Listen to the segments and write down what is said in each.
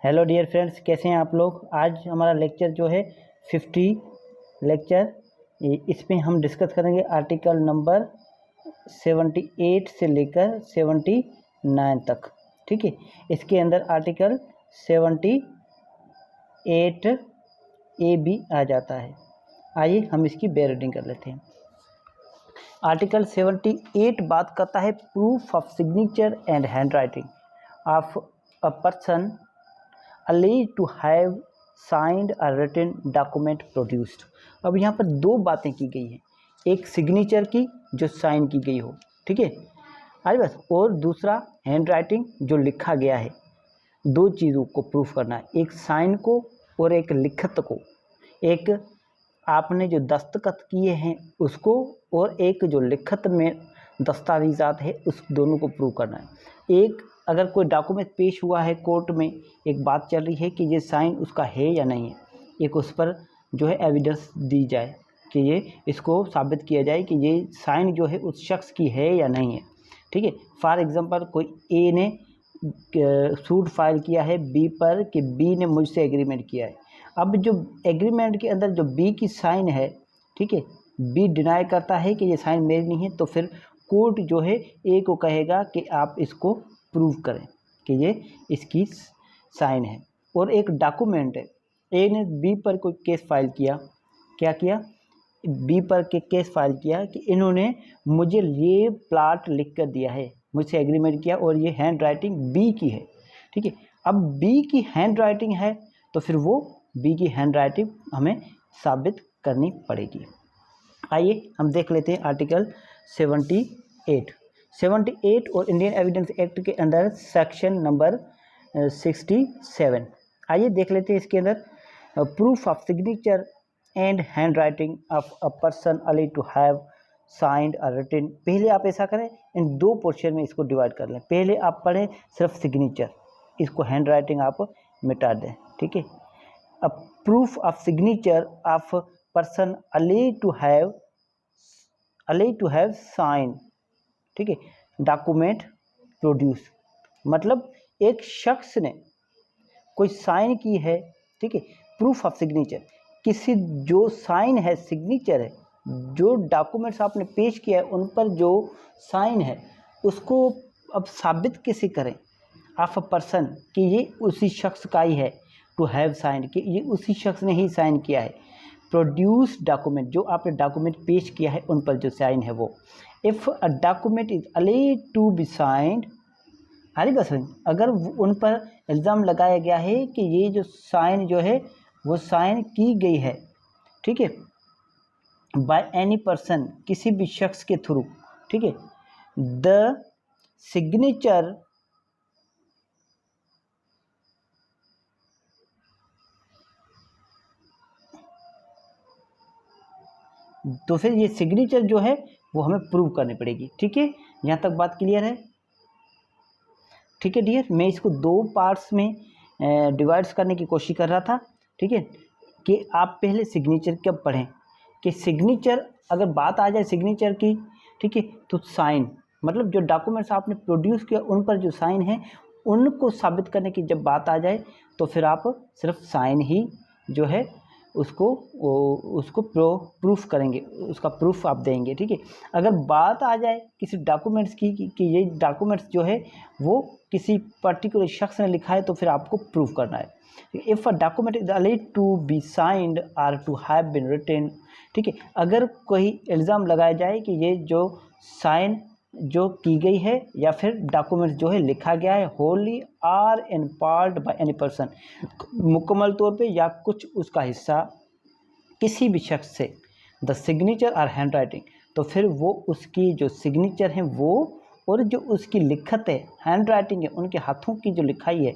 Hello dear friends, कैसे हैं आप लोग। आज हमारा लेक्चर जो है 50 लेक्चर, इसमें हम डिस्कस करेंगे आर्टिकल नंबर 78 से लेकर 79 तक। ठीक है, इसके अंदर आर्टिकल 78 ए भी आ जाता है। आइए हम इसकी बेयर रीडिंग कर लेते हैं। आर्टिकल 78 बात करता है proof of signature and handwriting of a person alleged to have signed a written document produced। अब यहाँ पर दो बातें की गई हैं, एक सिग्नेचर की जो साइन की गई हो, ठीक है आज बस, और दूसरा हैंड राइटिंग जो लिखा गया है। दो चीज़ों को प्रूफ करना है, एक साइन को और एक लिखत को, एक आपने जो दस्तखत किए हैं उसको और एक जो लिखत में दस्तावेजात है उस दोनों को प्रूव करना है। एक अगर कोई डॉक्यूमेंट पेश हुआ है कोर्ट में, एक बात चल रही है कि ये साइन उसका है या नहीं है, एक उस पर जो है एविडेंस दी जाए कि ये इसको साबित किया जाए कि ये साइन जो है उस शख्स की है या नहीं है। ठीक है, फॉर एग्जांपल कोई ए ने सूट फाइल किया है बी पर कि बी ने मुझसे एग्रीमेंट किया है। अब जो एग्रीमेंट के अंदर जो बी की साइन है, ठीक है, बी डिनाई करता है कि ये साइन मेरी नहीं है, तो फिर कोर्ट जो है ए को कहेगा कि आप इसको प्रूव करें कि ये इसकी साइन है। और एक डॉक्यूमेंट है, ए ने बी पर कोई केस फाइल किया, क्या किया, बी पर के केस फाइल किया कि इन्होंने मुझे ये प्लाट लिख कर दिया है, मुझसे एग्रीमेंट किया और ये हैंड राइटिंग बी की है। ठीक है, अब बी की हैंड राइटिंग है तो फिर वो बी की हैंड राइटिंग हमें साबित करनी पड़ेगी। आइए हम देख लेते हैं आर्टिकल 78 और इंडियन एविडेंस एक्ट के अंदर सेक्शन नंबर 67। आइए देख लेते हैं इसके अंदर proof of signature and handwriting of a person alleged to have signed a written. पहले आप ऐसा करें, इन दो पोर्शन में इसको डिवाइड कर लें। पहले आप पढ़ें सिर्फ सिग्नेचर, इसको हैंड राइटिंग आप मिटा दें। ठीक है, a proof of signature of person alleged to have sign, ठीक है, डॉक्यूमेंट प्रोड्यूस, मतलब एक शख्स ने कोई साइन की है। ठीक है, प्रूफ ऑफ सिग्नेचर, किसी जो साइन है, सिग्नेचर है, जो डॉक्यूमेंट्स आपने पेश किया है उन पर जो साइन है उसको अब साबित कैसे करें ऑफ अ पर्सन कि ये उसी शख्स का ही है, टू हैव साइन कि ये उसी शख्स ने ही साइन किया है। प्रोड्यूस डॉक्यूमेंट, जो आपने डॉक्यूमेंट पेश किया है उन पर जो साइन है वो। If a document is alleged to be signed, अरे बस अगर उन पर इल्ज़ाम लगाया गया है कि ये जो साइन जो है वो साइन की गई है, ठीक है, बाय एनी पर्सन, किसी भी शख्स के थ्रू, ठीक है, द सिग्नेचर तो फिर ये सिग्नेचर जो है वो हमें प्रूव करनी पड़ेगी। ठीक है, यहाँ तक बात क्लियर है। ठीक है डियर, मैं इसको दो पार्ट्स में डिवाइड्स करने की कोशिश कर रहा था। ठीक है, कि आप पहले सिग्नेचर कब पढ़ें, कि सिग्नेचर अगर बात आ जाए सिग्नेचर की, ठीक है, तो साइन मतलब जो डॉक्यूमेंट्स आपने प्रोड्यूस किया उन पर जो साइन है उनको साबित करने की जब बात आ जाए तो फिर आप सिर्फ साइन ही जो है उसको प्रूफ करेंगे, उसका प्रूफ आप देंगे। ठीक है, अगर बात आ जाए किसी डॉक्यूमेंट्स की कि ये डॉक्यूमेंट्स जो है वो किसी पर्टिकुलर शख्स ने लिखा है तो फिर आपको प्रूफ करना है। If a document is alleged to be signed or to have been written, ठीक है, अगर कोई इल्ज़ाम लगाया जाए कि ये जो साइन जो की गई है या फिर डॉक्यूमेंट जो है लिखा गया है wholly or in part by any person, मुकम्मल तौर पे या कुछ उसका हिस्सा किसी भी शख्स से, द सिग्नेचर और हैंड राइटिंग, तो फिर वो उसकी जो सिग्नेचर है वो और जो उसकी लिखत है, हैंड राइटिंग है, उनके हाथों की जो लिखाई है,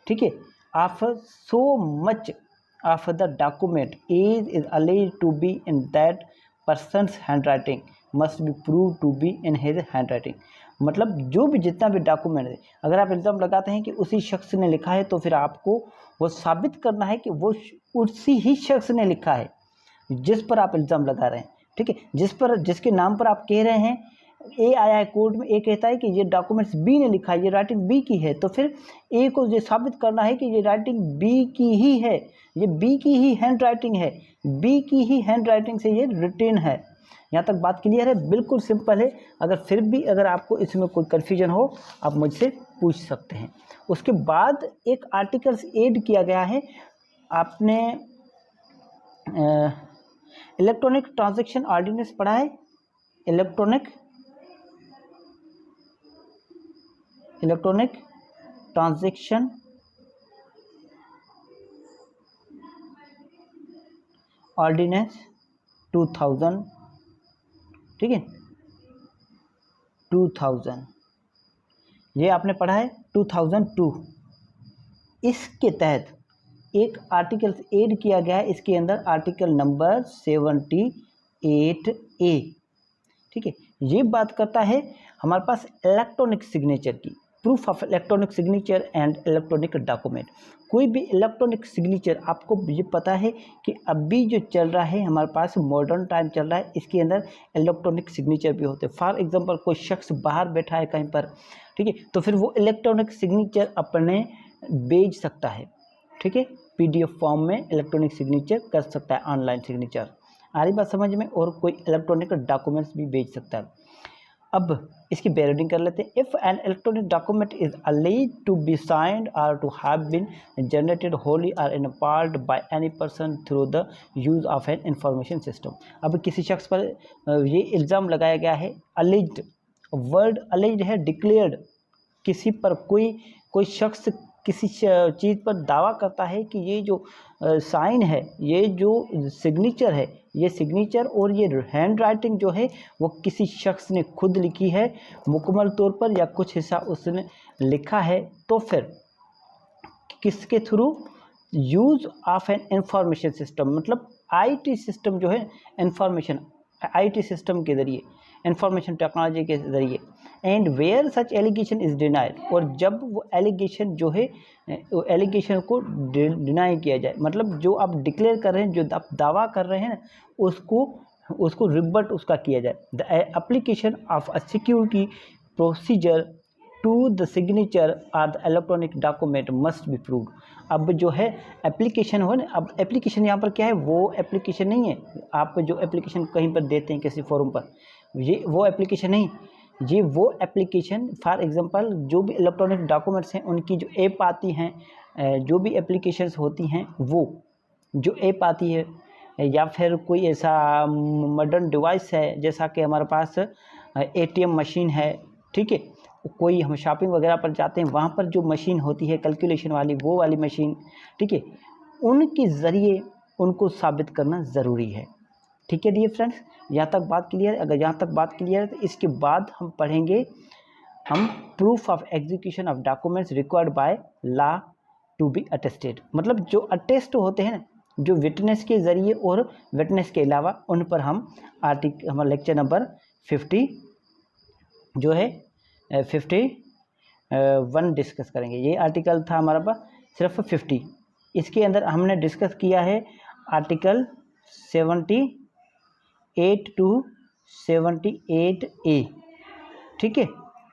ठीक है, of so much of the document is alleged to be in that person's hand writing must be prove to be in his hand writing. मतलब जो भी जितना भी डॉक्यूमेंट है, अगर आप इल्ज़ाम लगाते हैं कि उसी शख्स ने लिखा है तो फिर आपको वो साबित करना है कि वो उसी ही शख्स ने लिखा है जिस पर आप इल्ज़ाम लगा रहे हैं। ठीक है, जिसके नाम पर आप कह रहे हैं ए आया है कोर्ट में, ए कहता है कि ये डॉक्यूमेंट्स बी ने लिखा है, ये राइटिंग बी की है, तो फिर ए को ये साबित करना है कि ये राइटिंग बी की ही है, ये बी की ही हैंड राइटिंग है, बी की ही हैंड राइटिंग से ये रिटेन है। यहाँ तक बात क्लियर है, बिल्कुल सिंपल है। अगर फिर भी अगर आपको इसमें कोई कन्फ्यूजन हो आप मुझसे पूछ सकते हैं। उसके बाद एक आर्टिकल्स ऐड किया गया है, आपने इलेक्ट्रॉनिक ट्रांजैक्शन ऑर्डिनेंस पढ़ा है, इलेक्ट्रॉनिक ट्रांजैक्शन ऑर्डिनेंस 2000, ठीक है, 2000 ये आपने पढ़ा है 2002। इसके तहत एक आर्टिकल्स ऐड किया गया है, इसके अंदर आर्टिकल नंबर 78A, ठीक है। ये बात करता है हमारे पास इलेक्ट्रॉनिक सिग्नेचर की, proof of electronic signature and electronic document. कोई भी इलेक्ट्रॉनिक सिग्नेचर, आपको ये पता है कि अभी जो चल रहा है हमारे पास मॉडर्न टाइम चल रहा है, इसके अंदर इलेक्ट्रॉनिक सिग्नेचर भी होते हैं। फॉर एग्जांपल कोई शख्स बाहर बैठा है कहीं पर, ठीक है, तो फिर वो इलेक्ट्रॉनिक सिग्नेचर अपने भेज सकता है, ठीक है, PDF फॉर्म में इलेक्ट्रॉनिक सिग्नेचर कर सकता है, ऑनलाइन सिग्नेचर। आ रही बात समझ में? और कोई इलेक्ट्रॉनिक डॉक्यूमेंट्स भी भेज सकता है। अब इसकी बेरीडिंग कर लेते हैं। If an electronic document is alleged to be signed or to have been generated wholly or in part by any person through the use of an information system. अब किसी शख्स पर ये इल्ज़ाम लगाया गया है, अलेज्ड, वर्ड अलेज्ड है, डिक्लेयर्ड, किसी पर कोई शख्स किसी चीज़ पर दावा करता है कि ये जो साइन है, ये जो सिग्नेचर है, ये सिग्नेचर और ये हैंड राइटिंग जो है वो किसी शख्स ने खुद लिखी है मुकम्मल तौर पर, या कुछ हिस्सा उसने लिखा है, तो फिर किसके through? Use of an information system, मतलब IT सिस्टम जो है, इंफॉर्मेशन IT सिस्टम के ज़रिए, इंफॉर्मेशन टेक्नोलॉजी के ज़रिए। And where such allegation is denied, और जब वो एलिगेशन जो है, वो एलिगेशन को डिनाई किया जाए, मतलब जो आप डिक्लेयर कर रहे हैं, जो आप दावा कर रहे हैं ना, उसको रिबट उसका किया जाए। The application of a security procedure to the signature or the electronic document must be proved. अब जो है एप्लीकेशन हो ना, अब एप्लीकेशन यहाँ पर क्या है, वो एप्लीकेशन नहीं है, आप जो एप्लीकेशन कहीं पर देते हैं किसी फोरम पर, ये वो एप्लीकेशन नहीं, ये वो एप्लीकेशन, फॉर एग्जांपल जो भी इलेक्ट्रॉनिक डॉक्यूमेंट्स हैं उनकी जो ऐप आती हैं, जो भी एप्लीकेशंस होती हैं, वो जो ऐप आती है, या फिर कोई ऐसा मॉडर्न डिवाइस है, जैसा कि हमारे पास ATM मशीन है, ठीक है, कोई हम शॉपिंग वगैरह पर जाते हैं, वहाँ पर जो मशीन होती है कैलकुलेशन वाली, वो वाली मशीन, ठीक है, उनके ज़रिए उनको साबित करना ज़रूरी है। ठीक है डियर फ्रेंड्स, यहाँ तक बात क्लियर है? अगर यहाँ तक बात क्लियर है तो इसके बाद हम पढ़ेंगे हम proof of execution of documents required by law to be attested, मतलब जो अटेस्ट होते हैं ना, जो विटनेस के ज़रिए और विटनेस के अलावा, उन पर हम हमारा लेक्चर नंबर 50 जो है 51 डिस्कस करेंगे। ये आर्टिकल था हमारा पास सिर्फ 50, इसके अंदर हमने डिस्कस किया है आर्टिकल 78 टू 78A। ठीक है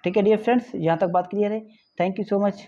डियर फ्रेंड्स, यहाँ तक बात क्लियर है? Thank you so much.